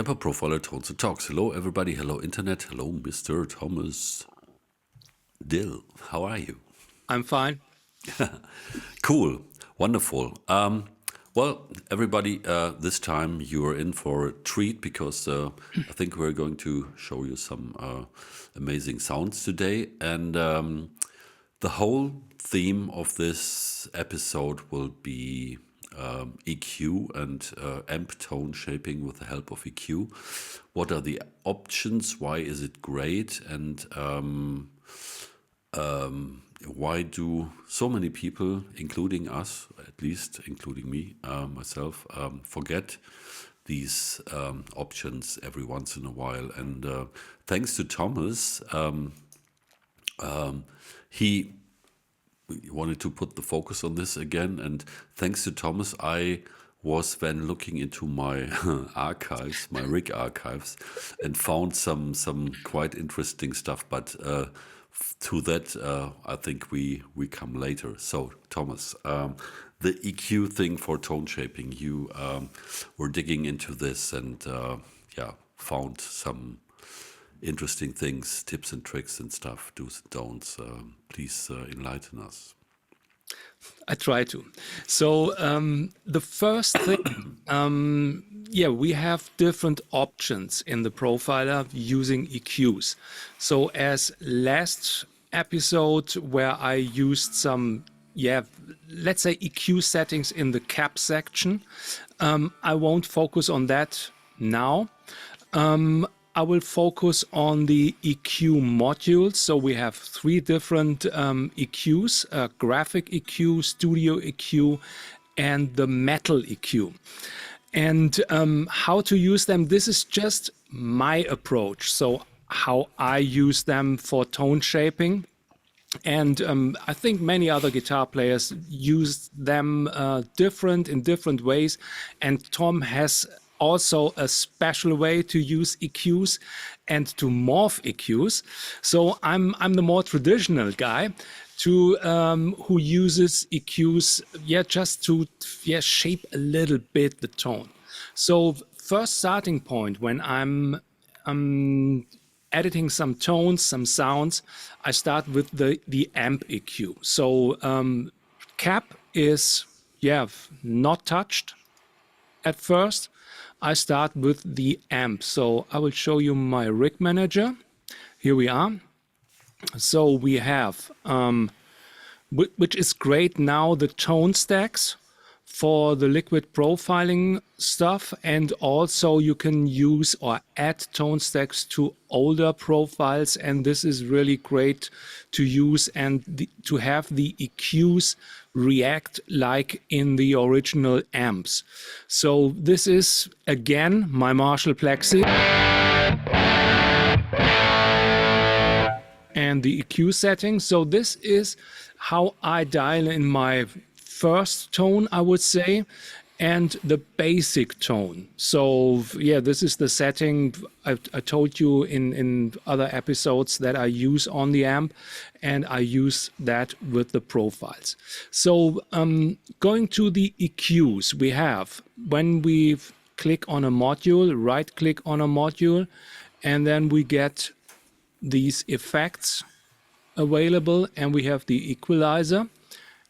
Kemper Profiler Tones and Talks. Hello, everybody. Hello, Internet. Hello, Mr. Thomas Dill. How are you? I'm fine. Cool. Wonderful. Well, everybody, this time you are in for a treat because I think we're going to show you some amazing sounds today. And the whole theme of this episode will be EQ and amp tone shaping with the help of EQ. What are the options? Why is it great? And why do so many people, including us, at least including me, myself, forget these options every once in a while? And thanks to Thomas, he wanted to put the focus on this again. And thanks to Thomas, I was then looking into my archives, my rig archives, and found some quite interesting stuff. But to that, I think we come later. So, Thomas, the EQ thing for tone shaping, you were digging into this and found some interesting things, tips and tricks and stuff, do's and don'ts. Please enlighten us. I try to. So the first thing, we have different options in the profiler using EQs. So as last episode where I used some, let's say EQ settings in the cap section, I won't focus on that now. I will focus on the EQ modules. So we have three different EQs, graphic EQ, studio EQ, and the metal EQ. And how to use them, this is just my approach. So how I use them for tone shaping. And I think many other guitar players use them in different ways. And Tom has also a special way to use EQs and to morph EQs. So I'm the more traditional guy who uses EQs just to shape a little bit the tone. So first starting point when I'm editing some tones, some sounds, I start with the amp EQ. So cap is not touched at first. I start with the amp. So I will show you my rig manager. Here we are. So we have, which is great now, the tone stacks for the liquid profiling stuff. And also you can use or add tone stacks to older profiles. And this is really great to use and to have the EQs react like in the original amps. So this is again my Marshall Plexi and the EQ setting. So this is how I dial in my first tone, I would say, and the basic tone. So this is the setting I told you in other episodes that I use on the amp, and I use that with the profiles. So going to the EQs, we have, when we click on a module, right click on a module, and then we get these effects available, and we have the equalizer.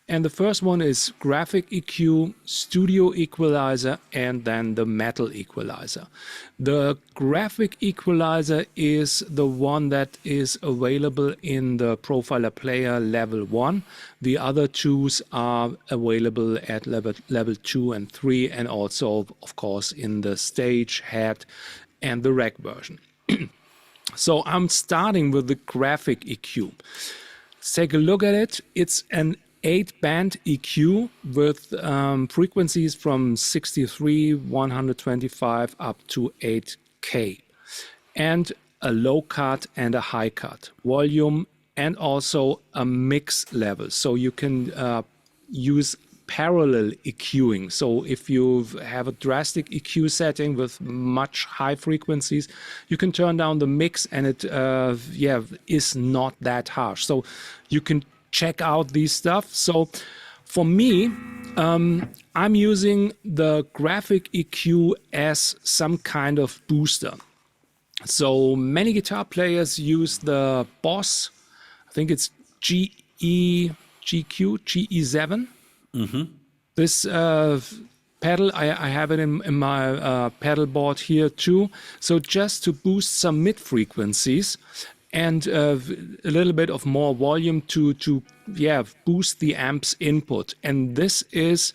And the first one is graphic EQ, studio equalizer, and then the metal equalizer. The graphic equalizer is the one that is available in the Profiler Player level 1. The other two are available at level 2 and 3, and also, of course, in the stage, head, and the rack version. So I'm starting with the graphic EQ. Let's take a look at it. It's an 8-band EQ with frequencies from 63, 125 up to 8K, and a low cut and a high cut, volume, and also a mix level. So you can use parallel EQing. So if you have a drastic EQ setting with much high frequencies, you can turn down the mix and it is not that harsh. So you can check out these stuff. So For me, I'm using the graphic EQ as some kind of booster. So many guitar players use the Boss, I think it's GE7. This pedal, I have it in my pedal board here too. So just to boost some mid frequencies and a little bit of more volume to boost the amp's input. And this is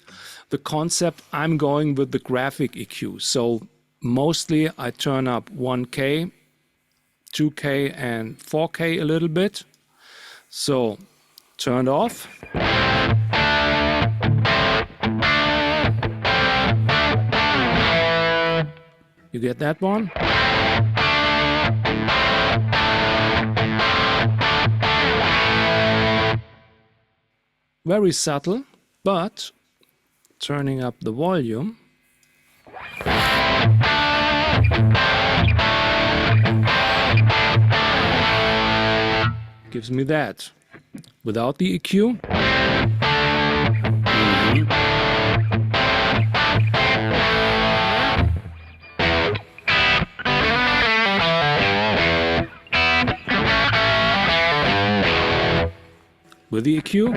the concept I'm going with the graphic EQ. So mostly I turn up 1K, 2K and 4K a little bit. So turned off. You get that one? Very subtle, but turning up the volume. Gives me that. Without the EQ. With the EQ.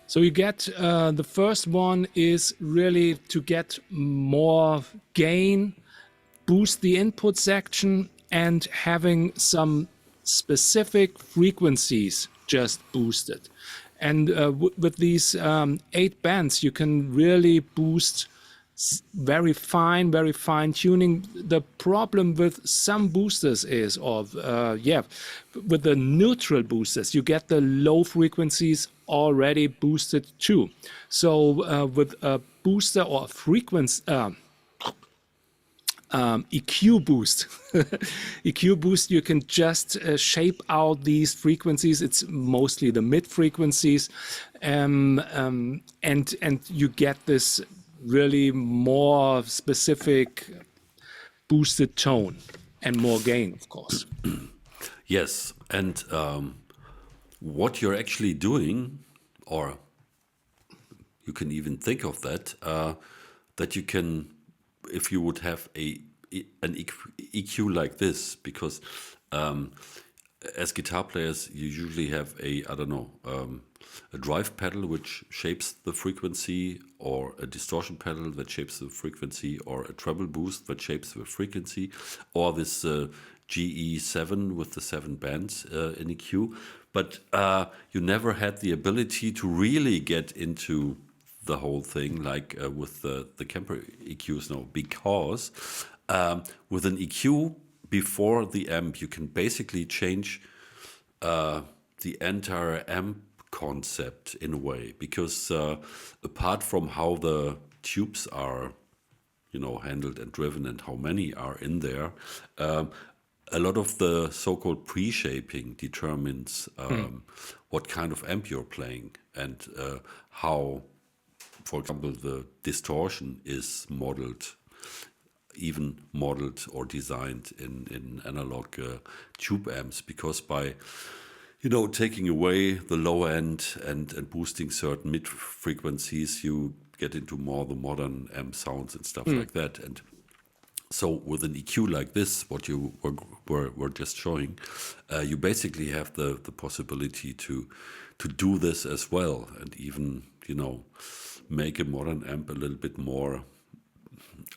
So you get, the first one is really to get more gain, boost the input section, and having some specific frequencies just boosted. And with these 8 bands, you can really boost very fine tuning. The problem with some boosters is, with the neutral boosters, you get the low frequencies already boosted too. So with a booster or a frequency, EQ boost. EQ boost, you can just shape out these frequencies. It's mostly the mid frequencies, and you get this really more specific boosted tone and more gain, of course. Yes, and what you're actually doing, or you can even think of that, that you can, if you would have an EQ like this, because as guitar players, you usually have a drive pedal which shapes the frequency, or a distortion pedal that shapes the frequency, or a treble boost that shapes the frequency, or this GE7 with the 7 bands in EQ. But you never had the ability to really get into the whole thing like with the Kemper EQs now, because with an EQ before the amp, you can basically change the entire amp concept in a way, because apart from how the tubes are, handled and driven and how many are in there, a lot of the so-called pre-shaping determines what kind of amp you're playing, and how, for example, the distortion is modeled or designed in analog tube amps, because by taking away the low end and boosting certain mid frequencies, you get into more the modern amp sounds and stuff like that. And so with an EQ like this, what you were just showing, you basically have the possibility to do this as well, and even make a modern amp a little bit more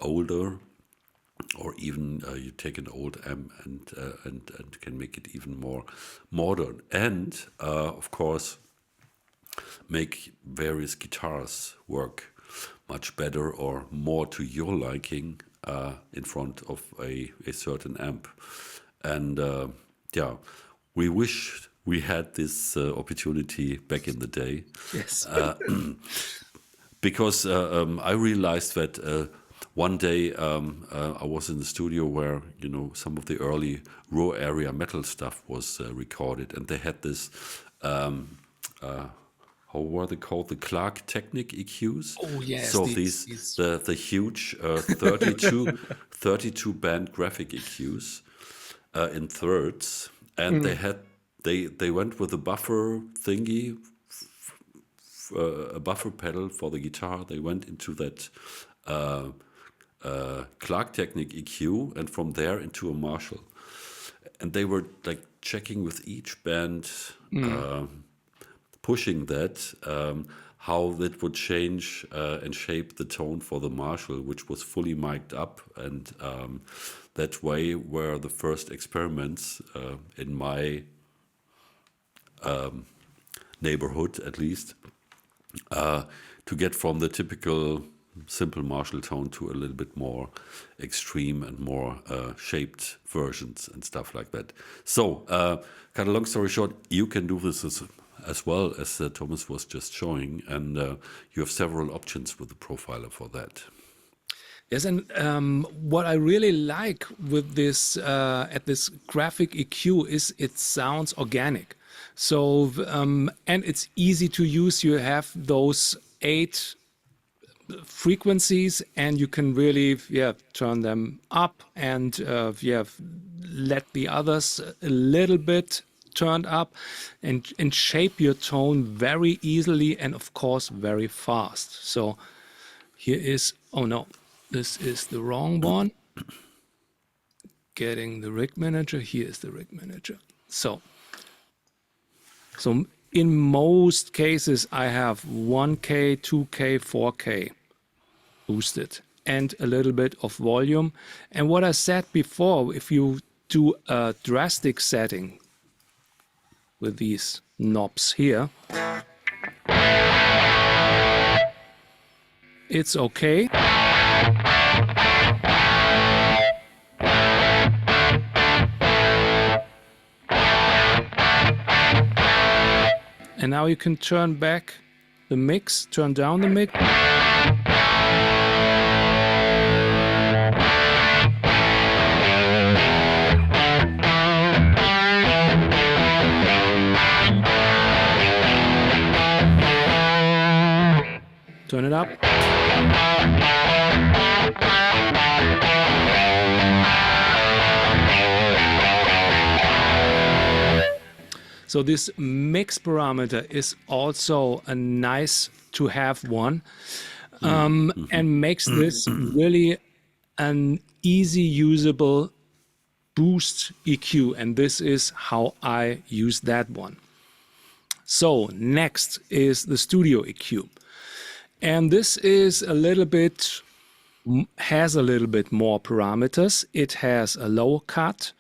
older, or even you take an old amp and can make it even more modern, and of course make various guitars work much better or more to your liking in front of a certain amp. And we wish we had this opportunity back in the day. Yes. Because I realized that one day I was in the studio where some of the early raw area metal stuff was recorded, and they had this how were they called? The Clark Technic EQs. Oh yes, So these these. the huge 32 band graphic EQs in thirds, and they went with a buffer thingy, a buffer pedal for the guitar. They went into that Clark Technic EQ, and from there into a Marshall. And they were like checking with each band, pushing that, how that would change and shape the tone for the Marshall, which was fully mic'd up. And that way were the first experiments in my neighborhood, at least, to get from the typical simple Marshall tone to a little bit more extreme and more shaped versions and stuff like that. So, kind of long story short, you can do this as well as Thomas was just showing, and you have several options with the profiler for that. Yes, and what I really like with this at this graphic EQ is it sounds organic. So and it's easy to use. You have those 8 frequencies, and you can really turn them up and let the others a little bit turned up, and shape your tone very easily and of course very fast. So here is, oh no, this is the wrong one. Getting the rig manager. Here is the rig manager. So in most cases I have 1K, 2K, 4K boosted and a little bit of volume. And what I said before, if you do a drastic setting with these knobs here, it's okay. And now you can turn back the mix, turn down the mix. Turn it up. So this mix parameter is also a nice to have one, and makes this really an easy usable boost EQ, and this is how I use that one. So next is the studio EQ. And this is a little bit, has a little bit more parameters. It has a low cut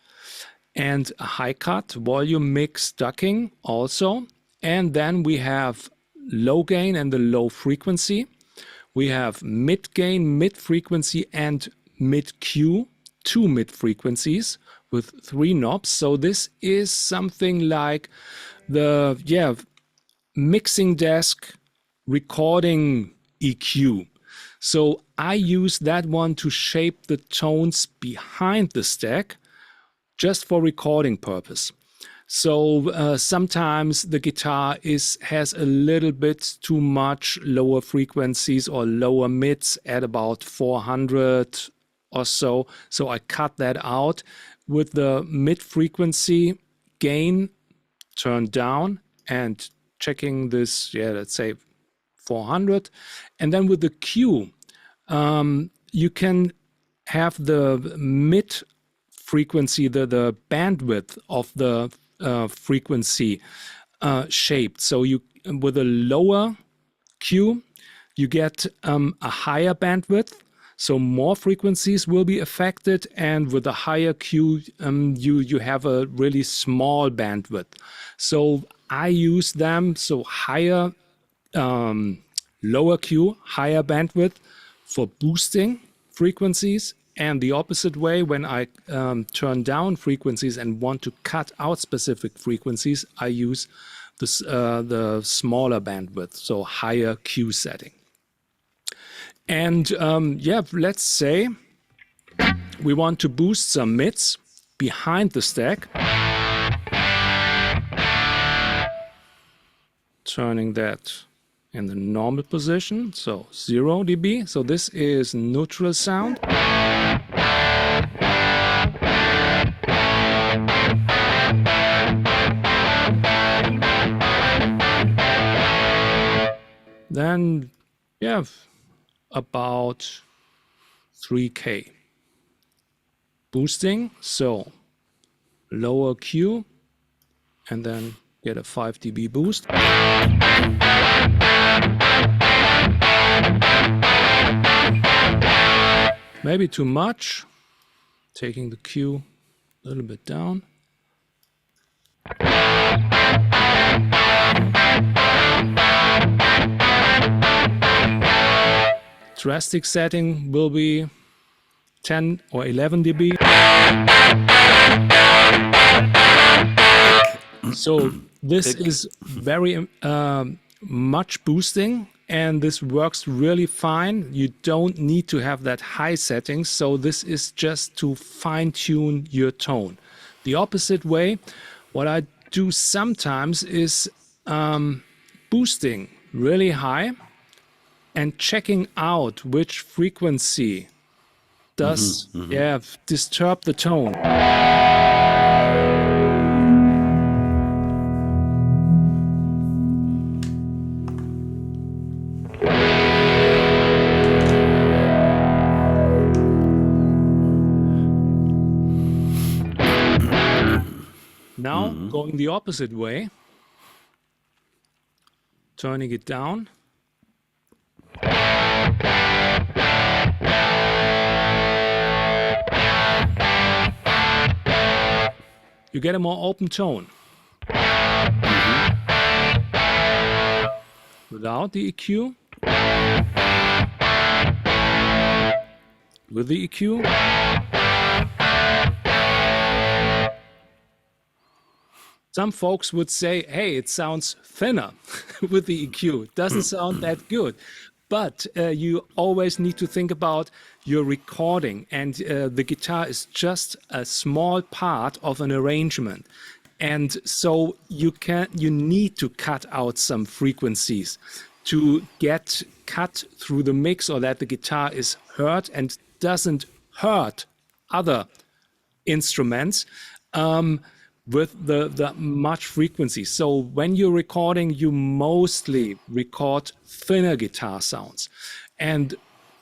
and a high cut, volume, mix, ducking also. And then we have low gain and the low frequency. We have mid gain, mid frequency, and mid Q, 2 mid frequencies with 3 knobs. So this is something like the mixing desk recording EQ. So I use that one to shape the tones behind the stack just for recording purpose. So sometimes the guitar has a little bit too much lower frequencies or lower mids at about 400 or so. So I cut that out with the mid frequency gain turned down and checking this, let's say 400. And then with the Q, you can have the mid frequency, the bandwidth of the frequency shaped. So you, with a lower Q, you get a higher bandwidth. So more frequencies will be affected, and with a higher Q, you have a really small bandwidth. So I use them, so higher, lower Q, higher bandwidth for boosting frequencies, and the opposite way, when I turn down frequencies and want to cut out specific frequencies, I use this, the smaller bandwidth, so higher Q setting. And let's say we want to boost some mids behind the stack. turning that in the normal position, so 0 dB. So this is neutral sound. Then, yeah, about 3K. Boosting, so lower Q, and then get a 5 dB boost. Maybe too much. Taking the Q a little bit down. Drastic setting will be 10 or 11 dB. So this is very much boosting, and this works really fine. You don't need to have that high setting, so this is just to fine-tune your tone. The opposite way, what I do sometimes is boosting really high and checking out which frequency does disturb the tone. Now, going the opposite way, turning it down. You get a more open tone. Without the EQ. With the EQ. Some folks would say, hey, it sounds thinner with the EQ. It doesn't sound that good. But you always need to think about your recording, and the guitar is just a small part of an arrangement. And so you need to cut out some frequencies to get cut through the mix, or that the guitar is heard and doesn't hurt other instruments. With the much frequency. So when you're recording, you mostly record thinner guitar sounds. And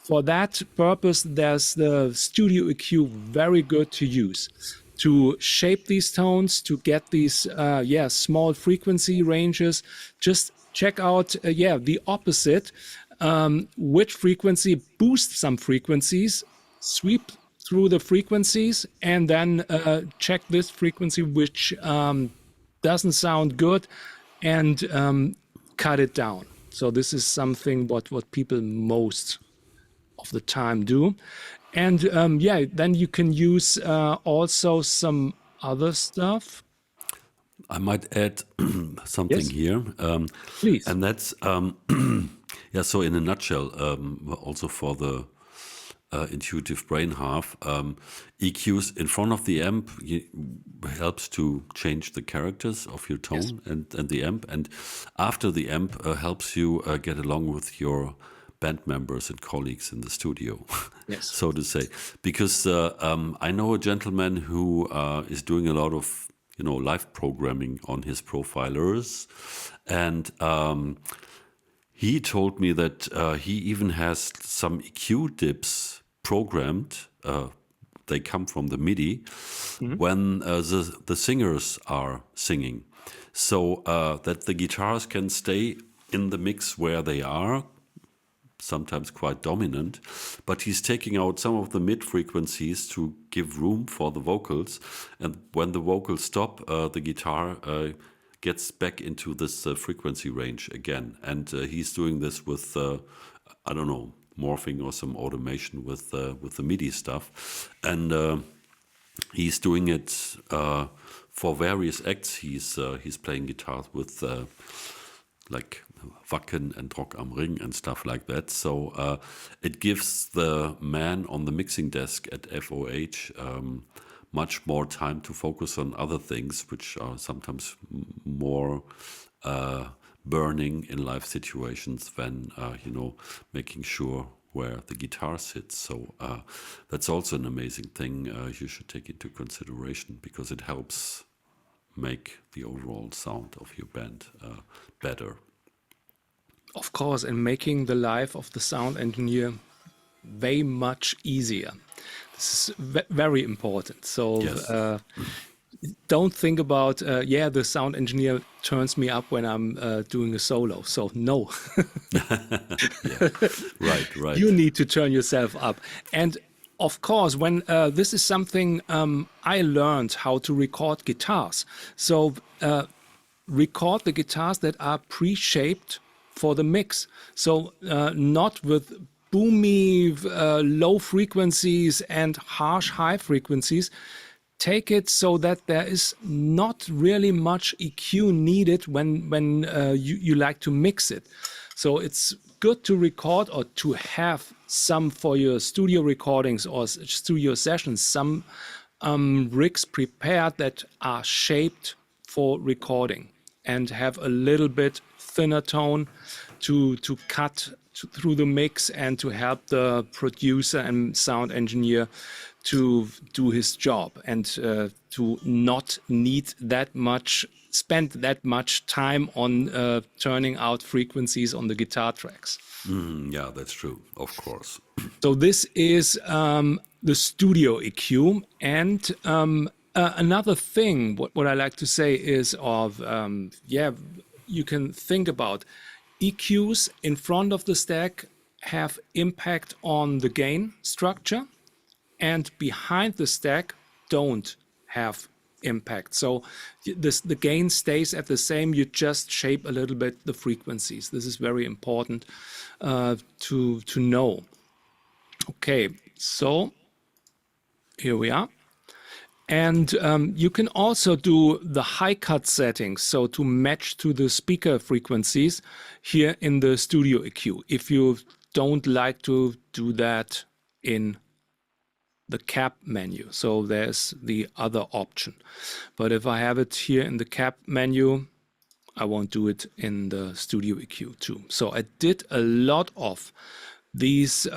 for that purpose, there's the Studio EQ very good to use to shape these tones, to get these small frequency ranges. Just check out the opposite, which frequency boosts some frequencies, sweep through the frequencies, and then check this frequency which doesn't sound good, and cut it down. So this is something what people most of the time do. And then you can use also some other stuff. I might add something here. Please. And that's, so in a nutshell, also for the intuitive brain half, EQs in front of the amp helps to change the characters of your tone and the amp, and after the amp helps you get along with your band members and colleagues in the studio, so to say. Because I know a gentleman who is doing a lot of live programming on his profilers, and he told me that he even has some EQ dips programmed. They come from the MIDI when the singers are singing, so that the guitars can stay in the mix where they are, sometimes quite dominant, but he's taking out some of the mid frequencies to give room for the vocals, and when the vocals stop, the guitar gets back into this frequency range again. And he's doing this with morphing or some automation with the MIDI stuff, and he's doing it for various acts. He's playing guitars with like Wacken and Rock am Ring and stuff like that. So it gives the man on the mixing desk at FOH much more time to focus on other things, which are sometimes more burning in live situations when, making sure where the guitar sits. So that's also an amazing thing you should take into consideration, because it helps make the overall sound of your band better. Of course, and making the life of the sound engineer way much easier. This is very important. So Yes. don't think about, the sound engineer turns me up when I'm doing a solo. So no, Yeah. Right. Right. you need to turn yourself up. And of course, when this is something I learned how to record guitars. So record the guitars that are pre-shaped for the mix. So not with boomy low frequencies and harsh high frequencies. Take it so that there is not really much EQ needed when you like to mix it. So it's good to record, or to have some for your studio recordings or studio sessions, some rigs prepared that are shaped for recording and have a little bit thinner tone to cut through the mix and to help the producer and sound engineer to do his job, and to not need spend that much time on turning out frequencies on the guitar tracks. Yeah, that's true. Of course. So this is the studio EQ. And another thing, what I like to say is you can think about EQs in front of the stack have impact on the gain structure, and behind the stack don't have impact. So the gain stays at the same, you just shape a little bit the frequencies. This is very important to know. Okay, so here we are. And you can also do the high cut settings, so to match to the speaker frequencies here in the studio EQ, if you don't like to do that in the cap menu. So there's the other option. But if I have it here in the cap menu, I won't do it in the studio EQ too. So I did a lot of these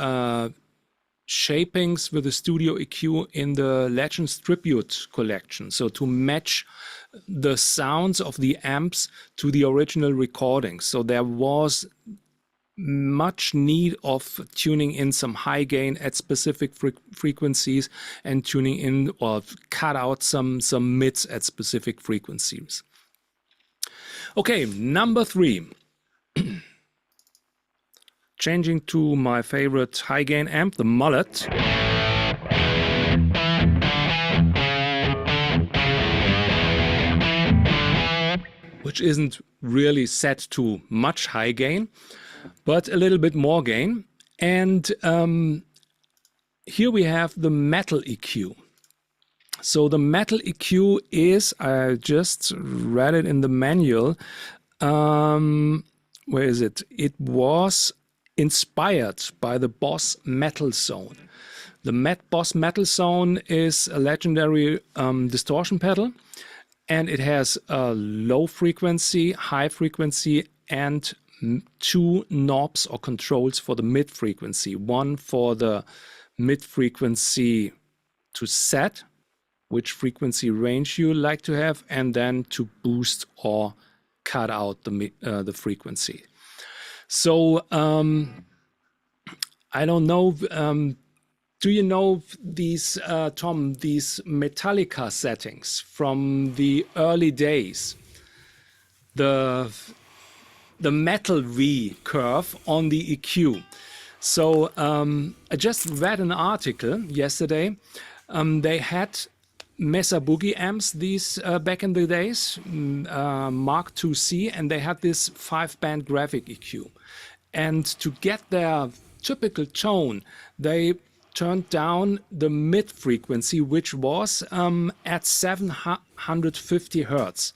shapings with the studio EQ in the Legends Tribute collection. So to match the sounds of the amps to the original recordings. So there was much need of tuning in some high gain at specific frequencies, and tuning in or cut out some mids at specific frequencies. Okay, number 3. Changing to my favorite high gain amp, the Mullet. Which isn't really set to much high gain, but a little bit more gain. And here we have the metal EQ. So the metal EQ is, I just read it in the manual. Where is it? It was inspired by the Boss Metal Zone. The Boss Metal Zone is a legendary distortion pedal, and it has a low frequency, high frequency, and 2 knobs or controls for the mid frequency. One for the mid frequency to set which frequency range you like to have, and then to boost or cut out the frequency. So I don't know. Do you know these, Tom, these Metallica settings from the early days? The metal V curve on the EQ. So I just read an article yesterday. They had Mesa Boogie amps, these back in the days, Mark IIc, and they had this 5-band graphic EQ. And to get their typical tone, they turned down the mid frequency, which was at 750 hertz.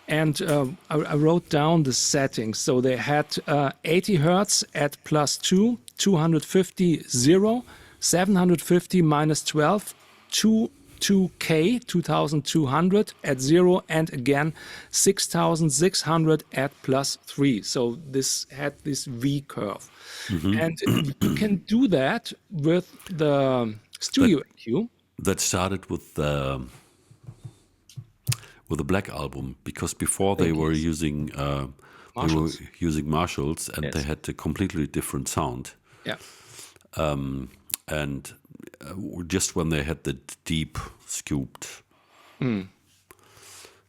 And I wrote down the settings. So they had 80 hertz at +2, 250 0, 750 -12, 2K, 2200 at 0, and again 6600 at +3. So this had this V curve. And you can do that with the Studio EQ. That started with the Black Album, because before they were using Marshalls, and they had a completely different sound. Yeah. And just when they had the deep scooped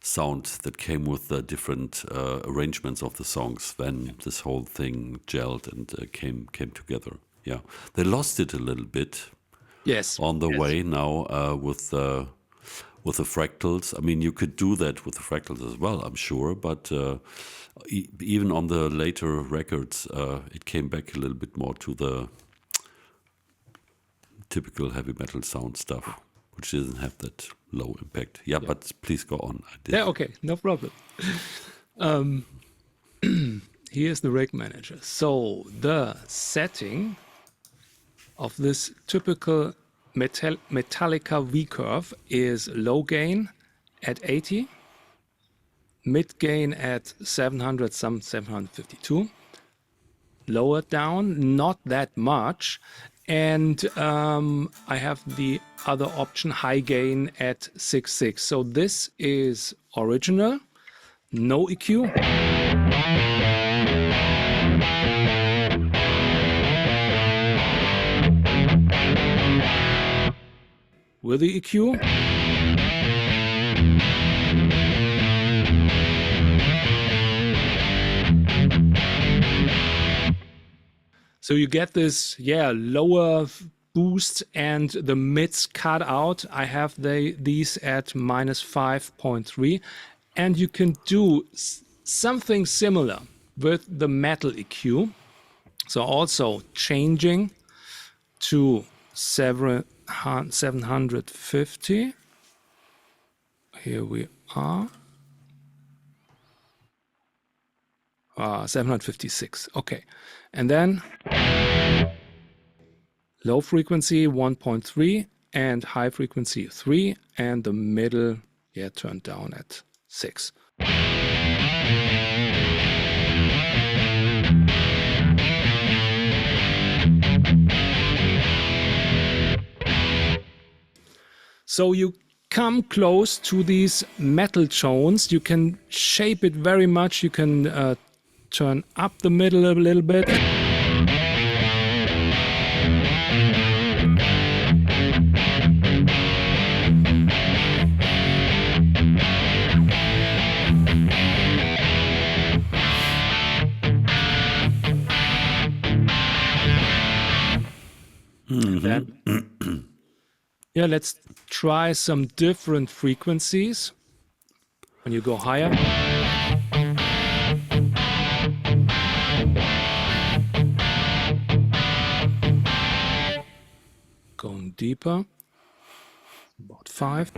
sound that came with the different arrangements of the songs, then this whole thing gelled and came together. Yeah, they lost it a little bit. Yes. On the way now with the fractals. I mean, you could do that with the fractals as well, I'm sure, but even on the later records, it came back a little bit more to the typical heavy metal sound stuff, which doesn't have that low impact. Yeah, but please go on. Yeah, okay, no problem. Here's the rig manager. So the setting of this typical Metallica V-curve is low gain at 80, mid gain at 700, some 752, lower down, not that much, and I have the other option, high gain at 6.6. So this is original, no EQ. With the EQ. So you get this, lower boost and the mids cut out. I have these at -5.3, and you can do something similar with the metal EQ. So also changing to 750. Here we are. 756. Okay. And then low frequency 1.3 and high frequency 3, and the middle turned down at 6. So you come close to these metal tones. You can shape it very much. You can turn up the middle a little bit. Then, let's try some different frequencies. When you go higher. Going deeper, about 5.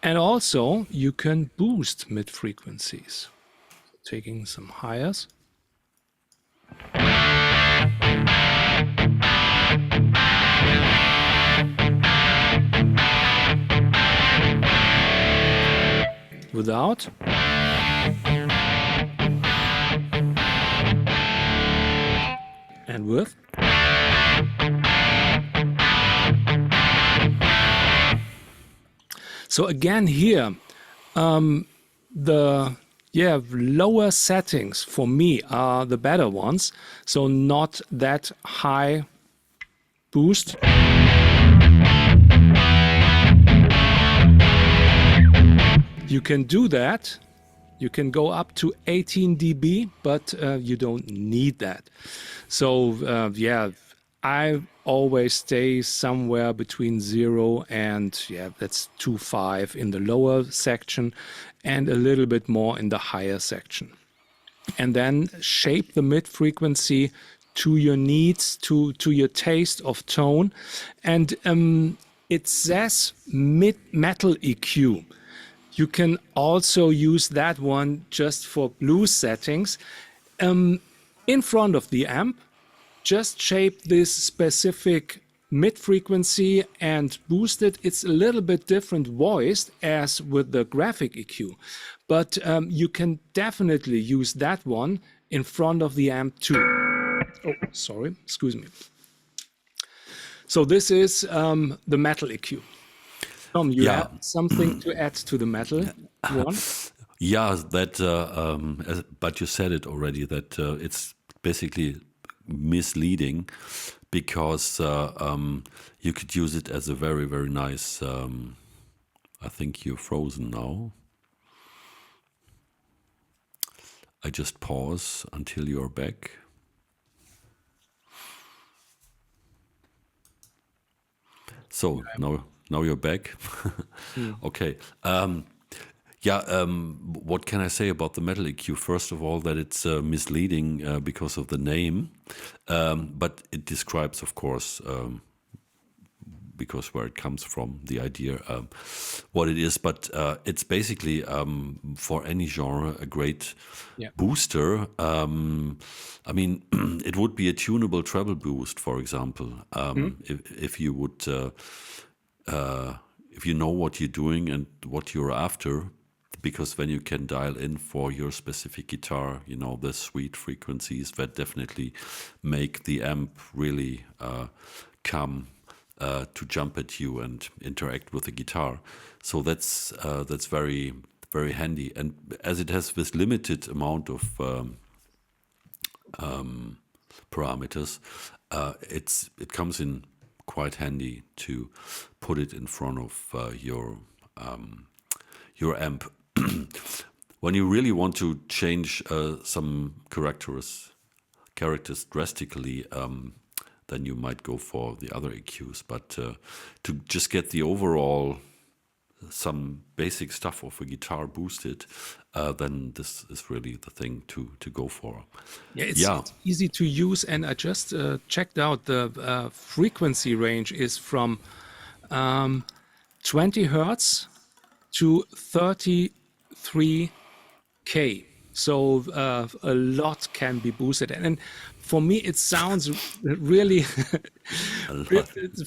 And also you can boost mid frequencies, taking some highers. Without. And with. So again here, the lower settings for me are the better ones. So not that high boost. You can do that. You can go up to 18 dB, but you don't need that. So I always stay somewhere between 0 and that's 2.5 in the lower section and a little bit more in the higher section. And then shape the mid frequency to your needs, to your taste of tone. And it says mid metal EQ. You can also use that one just for blues settings. in front of the amp, just shape this specific mid frequency and boost it. It's a little bit different voiced as with the graphic EQ, but you can definitely use that one in front of the amp too. Oh, sorry, excuse me. So this is the metal EQ. Tom, you Yeah. have something to add to the metal one? Yeah, that. But you said it already that it's basically misleading because you could use it as a very, very nice. I think you're frozen now. I just pause until you're back. So now you're back. Okay. What can I say about the metal EQ? First of all, that it's misleading because of the name, but it describes, of course, because where it comes from, the idea, what it is. But it's basically for any genre a great booster. I mean, it would be a tunable treble boost, for example, if you would. If you know what you're doing and what you're after, because when you can dial in for your specific guitar, you know, the sweet frequencies that definitely make the amp really come to jump at you and interact with the guitar. So that's very, very handy. And as it has this limited amount of parameters, it comes in quite handy to put it in front of your amp. When you really want to change some characters drastically, then you might go for the other EQs. But to just get the overall some basic stuff of a guitar boosted, then this is really the thing to go for. Yeah, it's easy to use, and I just checked out the frequency range is from 20 hertz to 33 K. So a lot can be boosted, and for me it sounds really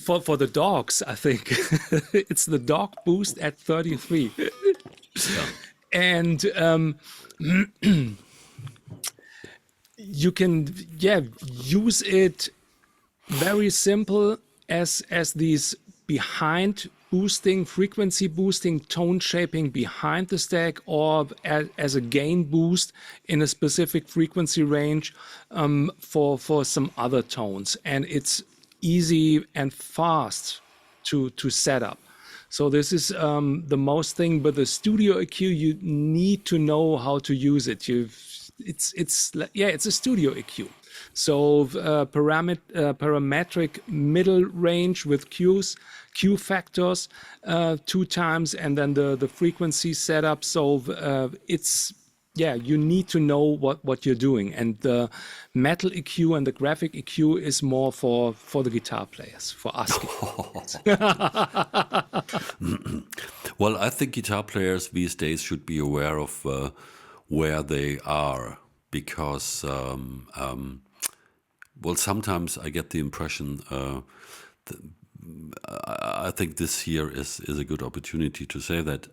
for the dogs. I think it's the dog boost at 33, and you can use it very simple as these behind boosting, frequency boosting, tone shaping behind the stack, or as a gain boost in a specific frequency range for some other tones. And it's easy and fast to set up. So this is the most thing. But the studio EQ, you need to know how to use it. It's a studio EQ. So parametric middle range with Q factors 2 times, and then the frequency setup. So you need to know what you're doing. And the metal EQ and the graphic EQ is more for the guitar players, for us. Well, I think guitar players these days should be aware of where they are, because well, sometimes I get the impression I think this here is a good opportunity to say that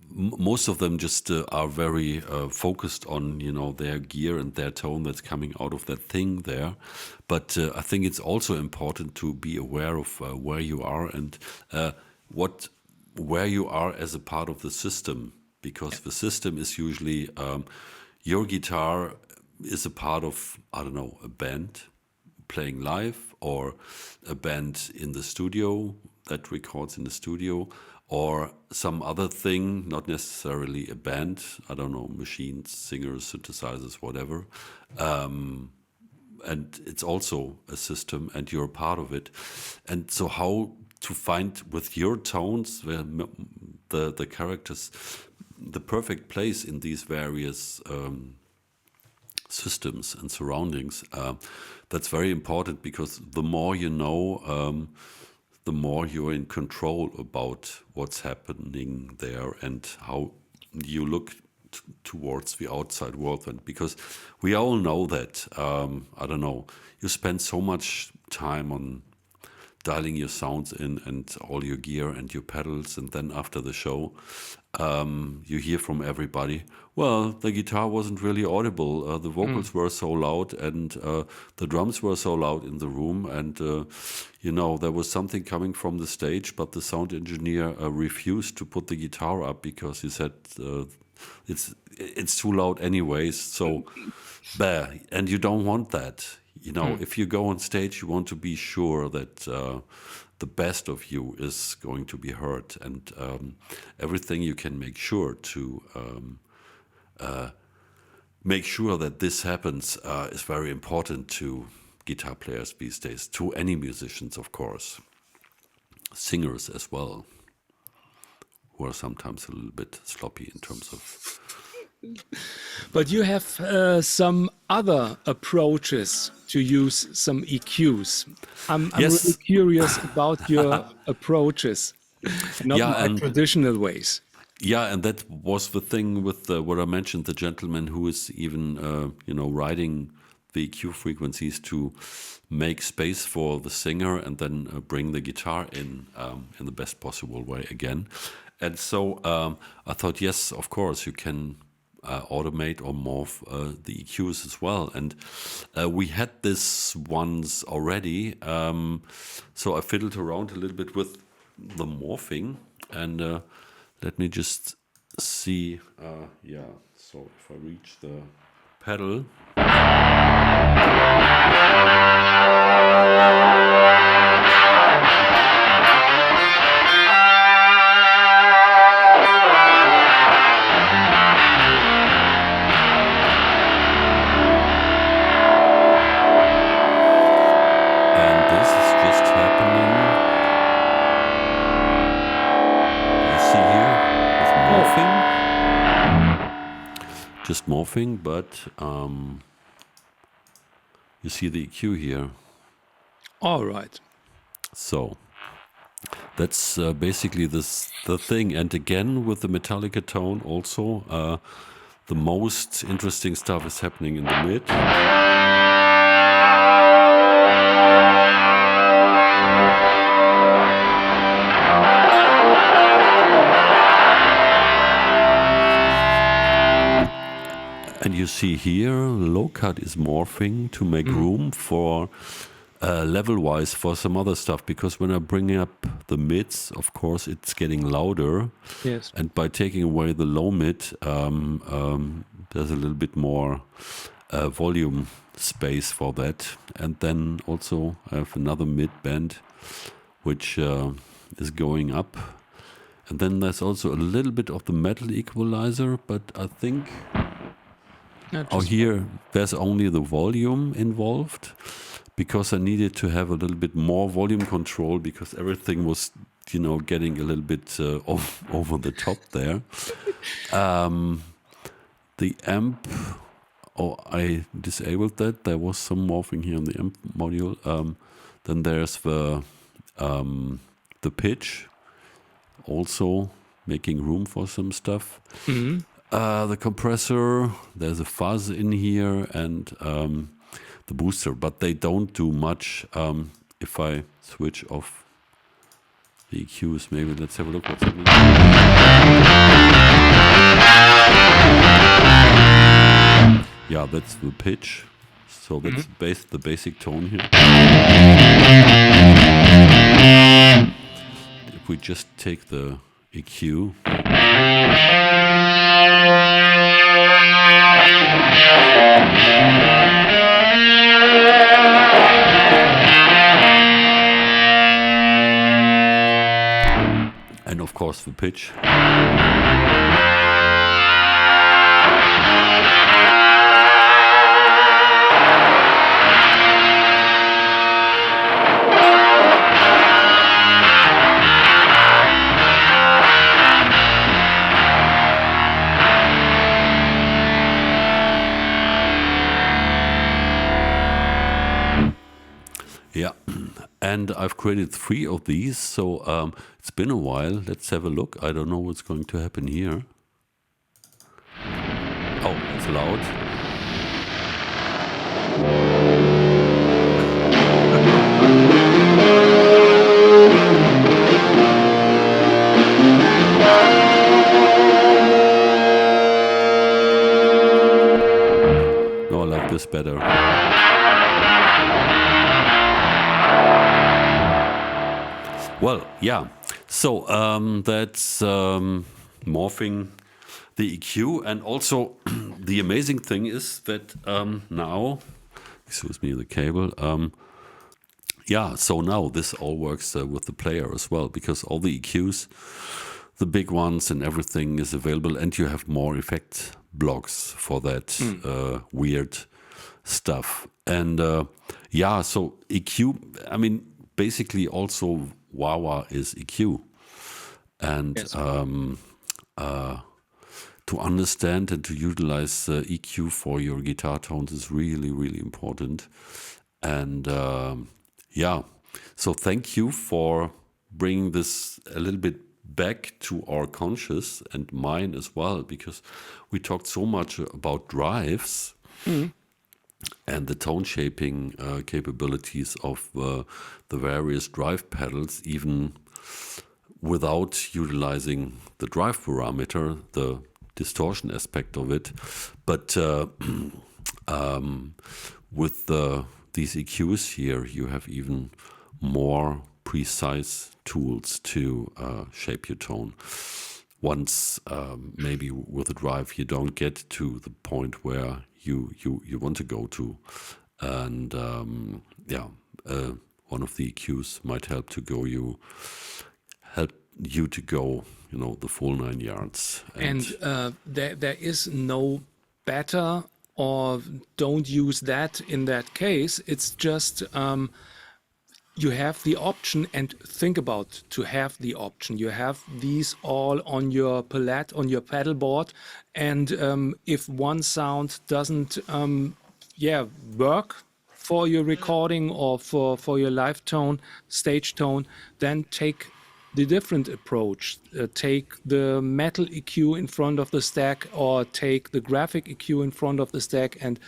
most of them just are very focused on, you know, their gear and their tone that's coming out of that thing there. But I think it's also important to be aware of where you are and where you are as a part of the system, because the system is usually your guitar is a part of, I don't know, a band playing live, or a band in the studio that records in the studio, or some other thing, not necessarily a band, I don't know, machines, singers, synthesizers, whatever. And it's also a system, and you're a part of it. And so how to find with your tones the characters, the perfect place in these various systems and surroundings, that's very important, because the more you know, the more you're in control about what's happening there and how you look towards the outside world. And because we all know that, I don't know, you spend so much time on dialing your sounds in and all your gear and your pedals, and then after the show, you hear from everybody, well, the guitar wasn't really audible, the vocals were so loud, and the drums were so loud in the room, and there was something coming from the stage, but the sound engineer refused to put the guitar up because he said it's too loud anyways. So, and you don't want that. If you go on stage, you want to be sure that the best of you is going to be heard, and everything you can make sure to make sure that this happens is very important to guitar players these days, to any musicians, of course, singers as well, who are sometimes a little bit sloppy in terms of. But you have some other approaches to use some EQs. I'm Yes. really curious about your approaches, not Yeah, my and traditional ways. yeah, and that was the thing with what I mentioned, the gentleman who is even writing the EQ frequencies to make space for the singer and then bring the guitar in the best possible way again. And so I thought, yes, of course, you can automate or morph the EQs as well. And we had this once already. So I fiddled around a little bit with the morphing. And let me just see. So if I reach the pedal. Just morphing, but you see the EQ here. All right. So that's basically the thing. And again, with the Metallica tone also, the most interesting stuff is happening in the mid. And you see here, low cut is morphing to make room for level-wise for some other stuff. Because when I bring up the mids, of course, it's getting louder. Yes. And by taking away the low mid, there's a little bit more volume space for that. And then also I have another mid band, which is going up. And then there's also a little bit of the metal equalizer, but I think... here there's only the volume involved, because I needed to have a little bit more volume control, because everything was, getting a little bit over the top there. The amp, I disabled that. There was some morphing here on the amp module. Then there's the pitch, also making room for some stuff. The compressor, there's a fuzz in here, and the booster, but they don't do much. If I switch off the EQs, maybe let's have a look what's happening. Yeah, that's the pitch. So that's the basic tone here. If we just take the EQ. And of course the pitch. Yeah, and I've created 3 of these, so it's been a while. Let's have a look. I don't know what's going to happen here. Oh, it's loud. No, I like this better. Well, yeah. So that's morphing the EQ, and also the amazing thing is that now, excuse me, the cable. Yeah, so now this all works with the player as well, because all the EQs, the big ones and everything is available, and you have more effect blocks for that weird stuff. And yeah, so EQ, I mean, basically also wah-wah is EQ. And Yes. to understand and to utilize EQ for your guitar tones is really, really important. And yeah, so thank you for bringing this a little bit back to our conscious and mine as well, because we talked so much about drives and the tone shaping capabilities of the various drive pedals, even without utilizing the drive parameter, the distortion aspect of it. But with these EQs here, you have even more precise tools to shape your tone. Once maybe with a drive you don't get to the point where you want to go to, and yeah, one of the EQs might help to go, the full 9 yards. And there is no better, or don't use that in that case. It's just you have the option, and think about to have the option. You have these all on your palette, on your pedal board, and if one sound doesn't work for your recording or for your live tone, stage tone, then take the different approach. Take the metal EQ in front of the stack, or take the graphic EQ in front of the stack, and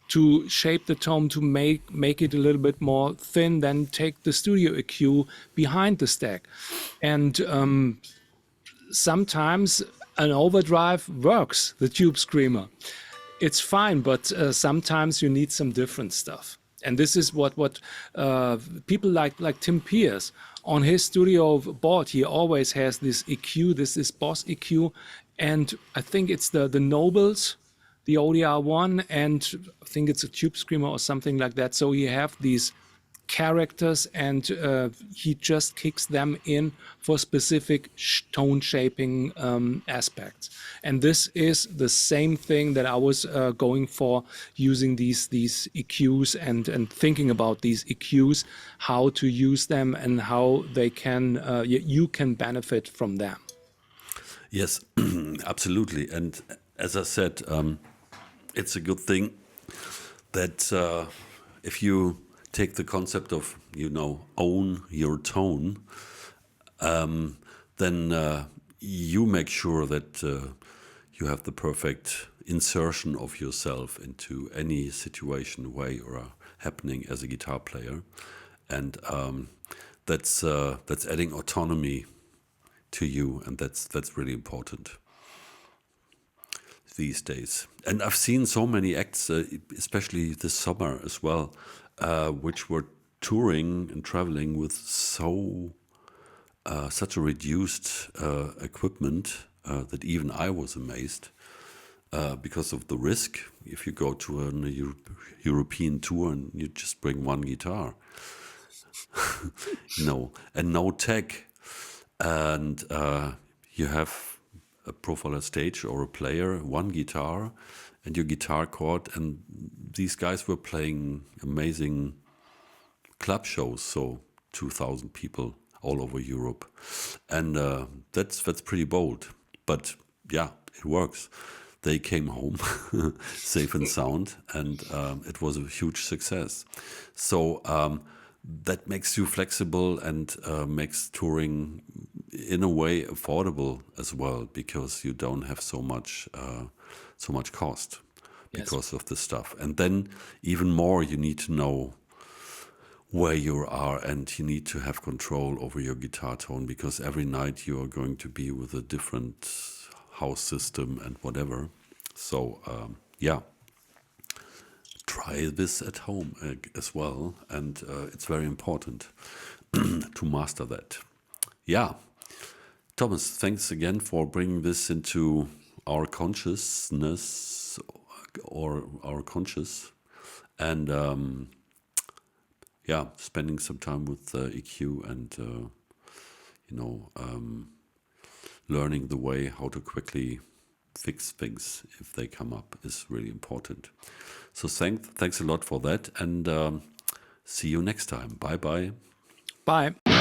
to shape the tone to make it a little bit more thin, then take the studio EQ behind the stack. And sometimes an overdrive works, the Tube Screamer. It's fine, but sometimes you need some different stuff. And this is what people like Tim Pierce on his studio board. He always has this EQ. This is Boss EQ, and I think it's the Nobles, the ODR1, and I think it's a Tube Screamer or something like that. So you have these characters, and he just kicks them in for specific tone shaping aspects. And this is the same thing that I was going for, using these EQs and thinking about these EQs, how to use them and how they can you can benefit from them. Yes, absolutely. And as I said, it's a good thing that if you take the concept of, own your tone, then you make sure that you have the perfect insertion of yourself into any situation where you are happening as a guitar player. And that's adding autonomy to you, and that's really important these days. And I've seen so many acts, especially this summer as well, which were touring and traveling with such a reduced equipment that even I was amazed because of the risk. If you go to a European tour and you just bring one guitar, and no tech, and you have a profiler stage or a player, one guitar, and your guitar chord, and these guys were playing amazing club shows, so 2,000 people all over Europe, and that's pretty bold, but yeah, it works. They came home safe and sound, and it was a huge success. So that makes you flexible and makes touring in a way affordable as well, because you don't have so much cost Yes. because of this stuff. And then even more, you need to know where you are, and you need to have control over your guitar tone, because every night you are going to be with a different house system and whatever. So yeah, try this at home as well, and it's very important to master that. Yeah, Thomas, thanks again for bringing this into our consciousness, or our conscious, and yeah, spending some time with EQ, and learning the way how to quickly fix things if they come up is really important. So thanks a lot for that, and see you next time. Bye bye. Bye.